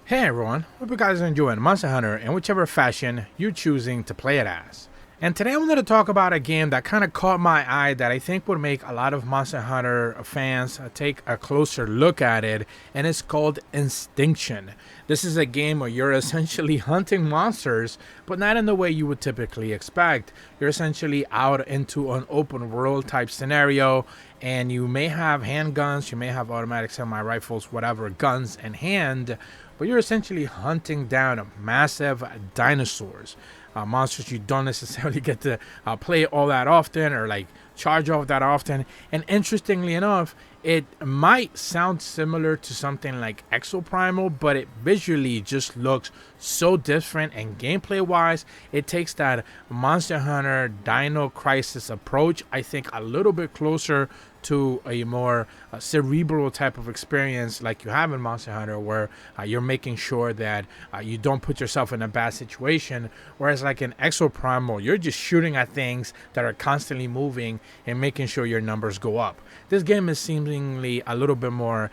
Hey everyone, hope you guys are enjoying Monster Hunter in whichever fashion you're choosing to play it as. And today I wanted to talk about a game that kind of caught my eye that I think would make a lot of Monster Hunter fans take a closer look at it, and it's called Instinction. This is a game where you're essentially hunting monsters, but not in the way you would typically expect. You're essentially out into an open world type scenario, and you may have handguns, you may have automatic semi-rifles, whatever, guns in hand, but you're essentially hunting down massive dinosaurs. Monsters you don't necessarily get to play all that often or like charge off that often. And interestingly enough, it might sound similar to something like Exoprimal, but it visually just looks so different, and gameplay wise it takes that Monster Hunter Dino Crisis approach, I think, a little bit closer to a more cerebral type of experience like you have in Monster Hunter, where you're making sure that you don't put yourself in a bad situation, whereas like in Exoprimal you're just shooting at things that are constantly moving and making sure your numbers go up. This game is seemingly a little bit more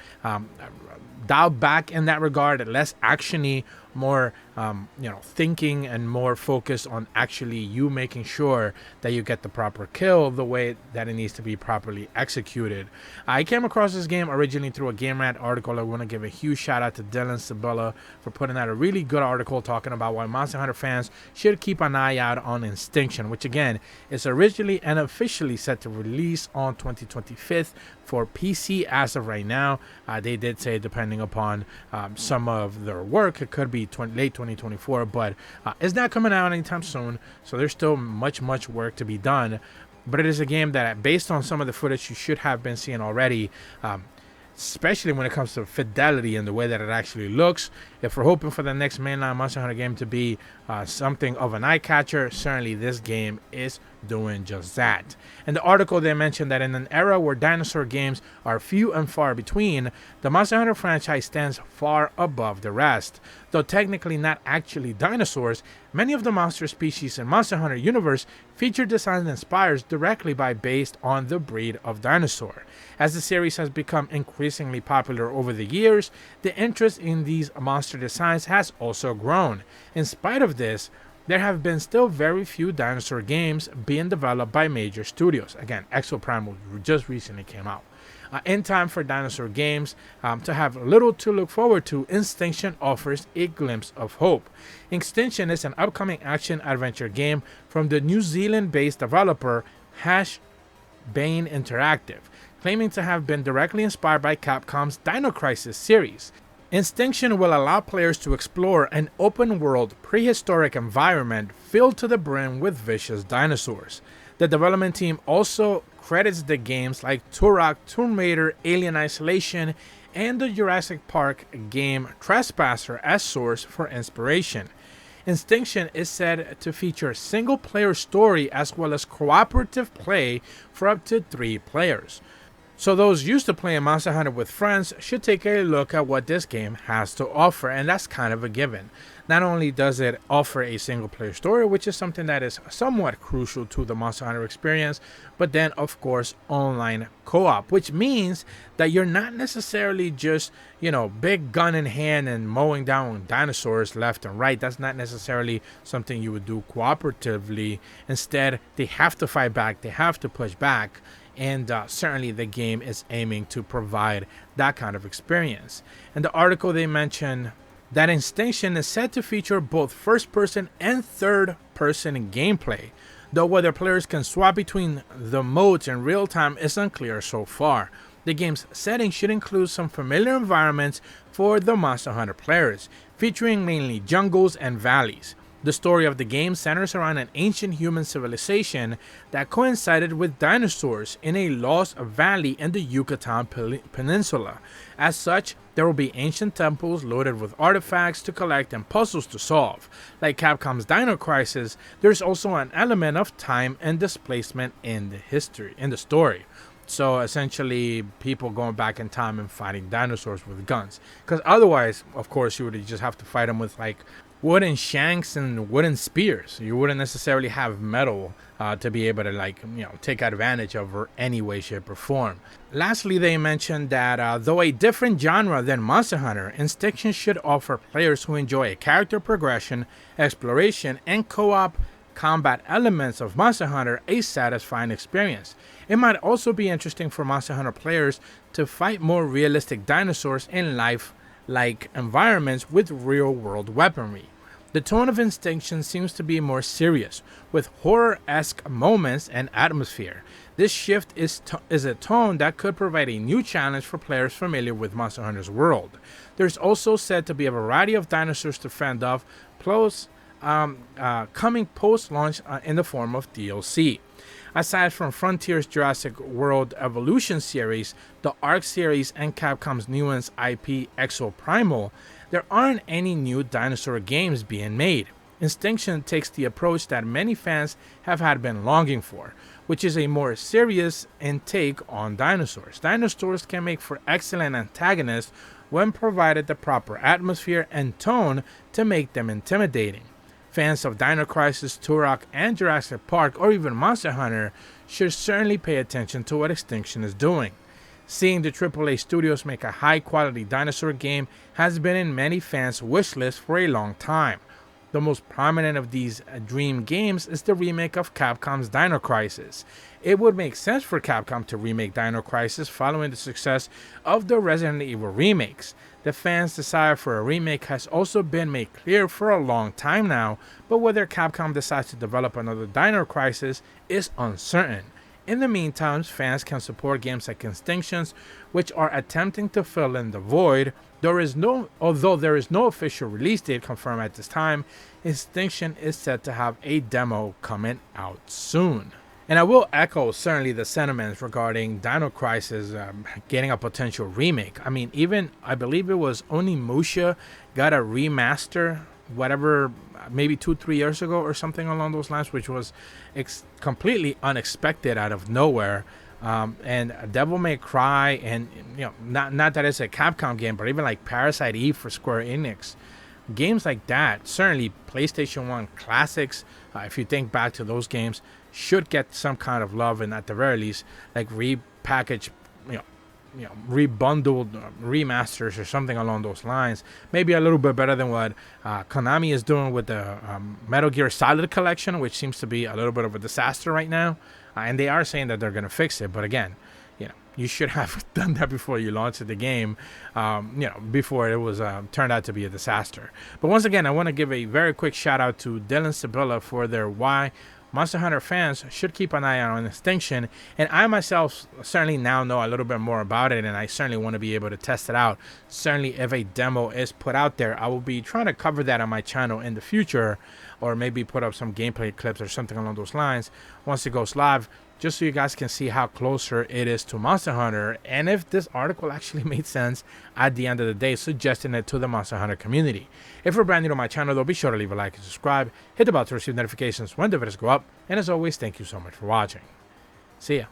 dialed back in that regard, less actiony, more thinking, and more focused on actually you making sure that you get the proper kill the way that it needs to be properly executed. I came across this game originally through a Game Rant article. I want to give a huge shout out to Dylan Sabella for putting out a really good article talking about why Monster Hunter fans should keep an eye out on Instinction, which again is originally and officially set to release on 2025 for PC as of right now. They did say depending upon some of their work, it could be late 2024, but it's not coming out anytime soon, so there's still much work to be done. But it is a game that, based on some of the footage you should have been seeing already, especially when it comes to fidelity and the way that it actually looks, if we're hoping for the next mainline Monster Hunter game to be something of an eye catcher, certainly this game is doing just that. In the article they mentioned that in an era where dinosaur games are few and far between, the Monster Hunter franchise stands far above the rest. Though technically not actually dinosaurs, many of the monster species in Monster Hunter universe feature designs inspired directly based on the breed of dinosaur. As the series has become increasingly popular over the years, the interest in these monster designs has also grown. In spite of this, there have been still very few dinosaur games being developed by major studios. Again, Exoprimal just recently came out. In time for dinosaur games to have little to look forward to, Instinction offers a glimpse of hope. Instinction is an upcoming action-adventure game from the New Zealand-based developer Bane Interactive, claiming to have been directly inspired by Capcom's Dino Crisis series. Instinction will allow players to explore an open-world, prehistoric environment filled to the brim with vicious dinosaurs. The development team also credits the games like Turok, Tomb Raider, Alien Isolation, and the Jurassic Park game Trespasser as source for inspiration. Instinction is said to feature a single-player story as well as cooperative play for up to 3 players. So those used to playing Monster Hunter with friends should take a look at what this game has to offer, and that's kind of a given. Not only does it offer a single player story, which is something that is somewhat crucial to the Monster Hunter experience, but then of course online co-op, which means that you're not necessarily just, big gun in hand and mowing down dinosaurs left and right. That's not necessarily something you would do cooperatively. Instead, they have to fight back, they have to push back. And certainly the game is aiming to provide that kind of experience. In the article they mention that Instinction is set to feature both first-person and third-person gameplay, though whether players can swap between the modes in real time is unclear so far. The game's setting should include some familiar environments for the Monster Hunter players, featuring mainly jungles and valleys. The story of the game centers around an ancient human civilization that coincided with dinosaurs in a lost valley in the Yucatan Peninsula. As such, there will be ancient temples loaded with artifacts to collect and puzzles to solve. Like Capcom's Dino Crisis, there's also an element of time and displacement in the story. So essentially, people going back in time and fighting dinosaurs with guns. Because otherwise, of course, you would just have to fight them with like wooden shanks and wooden spears. You wouldn't necessarily have metal to be able to, like, take advantage of any way, shape, or form. Lastly, they mentioned that though a different genre than Monster Hunter, Instinction should offer players who enjoy a character progression, exploration, and co-op combat elements of Monster Hunter a satisfying experience. It might also be interesting for Monster Hunter players to fight more realistic dinosaurs in life-like environments with real-world weaponry. The tone of Instinction seems to be more serious, with horror-esque moments and atmosphere. This shift is a tone that could provide a new challenge for players familiar with Monster Hunter's world. There's also said to be a variety of dinosaurs to fend off, coming post-launch in the form of DLC. Aside from Frontiers Jurassic World Evolution series, the Ark series, and Capcom's newest IP Exo Primal, there aren't any new dinosaur games being made. Instinction takes the approach that many fans have been longing for, which is a more serious intake on dinosaurs. Dinosaurs can make for excellent antagonists when provided the proper atmosphere and tone to make them intimidating. Fans of Dino Crisis, Turok, and Jurassic Park, or even Monster Hunter, should certainly pay attention to what Instinction is doing. Seeing the AAA studios make a high-quality dinosaur game has been in many fans' wish list for a long time. The most prominent of these dream games is the remake of Capcom's Dino Crisis. It would make sense for Capcom to remake Dino Crisis following the success of the Resident Evil remakes. The fans' desire for a remake has also been made clear for a long time now, but whether Capcom decides to develop another Dino Crisis is uncertain. In the meantime, fans can support games like Instinctions, which are attempting to fill in the void. Although there is no official release date confirmed at this time, Instinction is said to have a demo coming out soon. And I will echo certainly the sentiments regarding Dino Crisis getting a potential remake. I mean, even I believe it was Onimusha got a remaster, whatever, maybe 2-3 years ago or something along those lines, which was completely unexpected out of nowhere. And Devil May Cry, and not that it's a Capcom game, but even like Parasite Eve for Square Enix, games like that, certainly PlayStation 1 classics, if you think back to those games, should get some kind of love, and at the very least, like repackaged, rebundled remasters or something along those lines. Maybe a little bit better than what Konami is doing with the Metal Gear Solid collection, which seems to be a little bit of a disaster right now. And they are saying that they're going to fix it, but again, you should have done that before you launched the game, before it was turned out to be a disaster. But once again, I want to give a very quick shout out to Dylan Sabilla for their why Monster Hunter fans should keep an eye on Instinction, and I myself certainly now know a little bit more about it, and I certainly want to be able to test it out. Certainly, if a demo is put out there, I will be trying to cover that on my channel in the future, or maybe put up some gameplay clips or something along those lines once it goes live, just so you guys can see how closer it is to Monster Hunter, and if this article actually made sense at the end of the day, suggesting it to the Monster Hunter community. If you're brand new to my channel, though, be sure to leave a like and subscribe, hit the bell to receive notifications when the videos go up, and as always, thank you so much for watching. See ya.